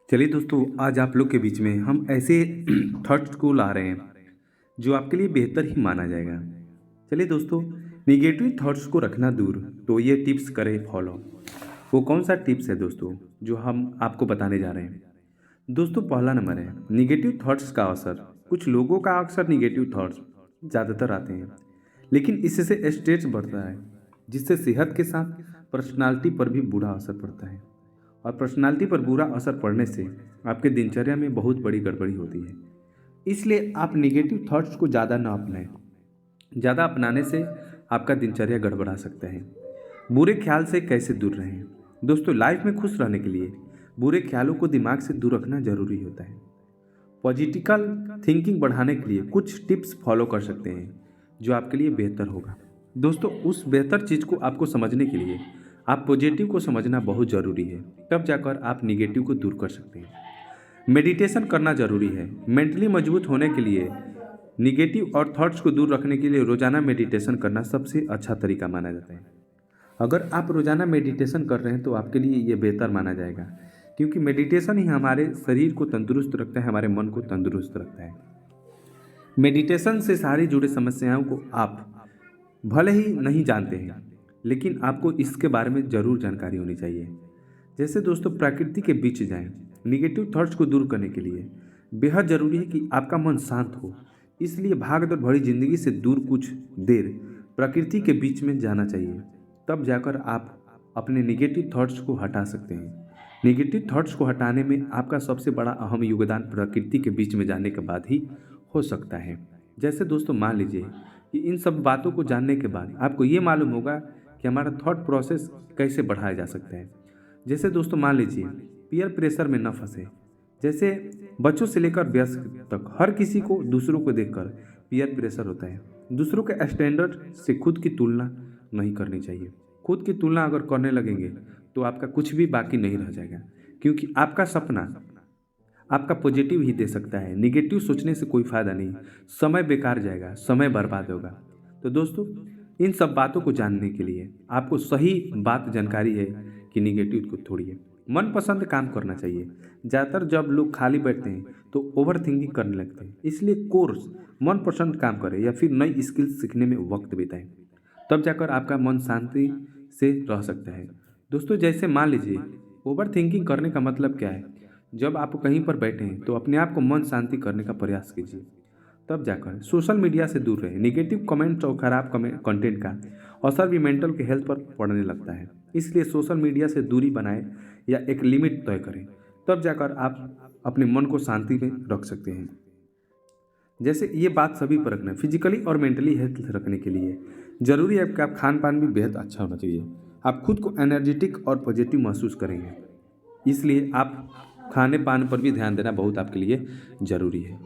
चलिए दोस्तों, आज आप लोग के बीच में हम ऐसे थॉट्स को ला रहे हैं जो आपके लिए बेहतर ही माना जाएगा। चलिए दोस्तों, निगेटिव थॉट्स को रखना दूर, तो ये टिप्स करें फॉलो। वो कौन सा टिप्स है दोस्तों जो हम आपको बताने जा रहे हैं? दोस्तों, पहला नंबर है निगेटिव थॉट्स का असर। कुछ लोगों का अक्सर निगेटिव थॉट्स ज़्यादातर आते हैं, लेकिन इससे स्ट्रेस बढ़ता है, जिससे सेहत के साथ पर्सनालिटी पर भी बुरा असर पड़ता है। और पर्सनालिटी पर बुरा असर पड़ने से आपके दिनचर्या में बहुत बड़ी गड़बड़ी होती है। इसलिए आप नेगेटिव थॉट्स को ज़्यादा ना अपनाएं। ज़्यादा अपनाने से आपका दिनचर्या गड़बड़ा सकता है। बुरे ख्याल से कैसे दूर रहें? दोस्तों, लाइफ में खुश रहने के लिए बुरे ख्यालों को दिमाग से दूर रखना जरूरी होता है। पॉजिटिकल थिंकिंग बढ़ाने के लिए कुछ टिप्स फॉलो कर सकते हैं जो आपके लिए बेहतर होगा। दोस्तों, उस बेहतर चीज़ को आपको समझने के लिए आप पॉजिटिव को समझना बहुत ज़रूरी है, तब जाकर आप निगेटिव को दूर कर सकते हैं। मेडिटेशन करना ज़रूरी है। मेंटली मजबूत होने के लिए निगेटिव और थॉट्स को दूर रखने के लिए रोज़ाना मेडिटेशन करना सबसे अच्छा तरीका माना जाता है। अगर आप रोज़ाना मेडिटेशन कर रहे हैं तो आपके लिए ये बेहतर माना जाएगा, क्योंकि मेडिटेशन ही हमारे शरीर को तंदुरुस्त रखता है, हमारे मन को तंदुरुस्त रखता है। मेडिटेशन से सारी जुड़ी समस्याओं को आप भले ही नहीं जानते हैं, लेकिन आपको इसके बारे में ज़रूर जानकारी होनी चाहिए। जैसे दोस्तों, प्रकृति के बीच जाएं। निगेटिव थॉट्स को दूर करने के लिए बेहद ज़रूरी है कि आपका मन शांत हो। इसलिए भागदौड़ भरी जिंदगी से दूर कुछ देर प्रकृति के बीच में जाना चाहिए। तब जाकर आप अपने निगेटिव थॉट्स को हटा सकते हैं। निगेटिव थॉट्स को हटाने में आपका सबसे बड़ा अहम योगदान प्रकृति के बीच में जाने के बाद ही हो सकता है। जैसे दोस्तों, मान लीजिए कि इन सब बातों को जानने के बाद आपको ये मालूम होगा कि हमारा थॉट प्रोसेस कैसे बढ़ाया जा सकता है। जैसे दोस्तों, मान लीजिए पीयर प्रेशर में न फंसे। जैसे बच्चों से लेकर वयस्क तक हर किसी को दूसरों को देखकर पीयर प्रेशर होता है। दूसरों के स्टैंडर्ड से खुद की तुलना नहीं करनी चाहिए। खुद की तुलना अगर करने लगेंगे तो आपका कुछ भी बाकी नहीं रह जाएगा, क्योंकि आपका सपना आपका पॉजिटिव ही दे सकता है। निगेटिव सोचने से कोई फायदा नहीं, समय बेकार जाएगा, समय बर्बाद होगा। तो दोस्तों, इन सब बातों को जानने के लिए आपको सही बात जानकारी है कि निगेटिव को छोड़िए, मनपसंद काम करना चाहिए। ज़्यादातर जब लोग खाली बैठते हैं तो ओवर थिंकिंग करने लगते हैं। इसलिए कोर्स मनपसंद काम करें या फिर नई स्किल्स सीखने में वक्त बिताएं, तब जाकर आपका मन शांति से रह सकता है। दोस्तों, जैसे मान लीजिए ओवर थिंकिंग करने का मतलब क्या है? जब आप कहीं पर बैठे हैं तो अपने आप को मन शांति करने का प्रयास कीजिए, तब जाकर सोशल मीडिया से दूर रहें। निगेटिव कमेंट्स और खराब कंटेंट का असर भी मेंटल के हेल्थ पर पड़ने लगता है। इसलिए सोशल मीडिया से दूरी बनाएं या एक लिमिट तय करें, तब जाकर आप अपने मन को शांति में रख सकते हैं। जैसे ये बात सभी पर रखना है। फिजिकली और मेंटली हेल्थ रखने के लिए ज़रूरी है कि आप खान पान भी बेहद अच्छा होना चाहिए। आप खुद को एनर्जेटिक और पॉजिटिव महसूस करेंगे, इसलिए आप खाने पान पर भी ध्यान देना बहुत आपके लिए ज़रूरी है।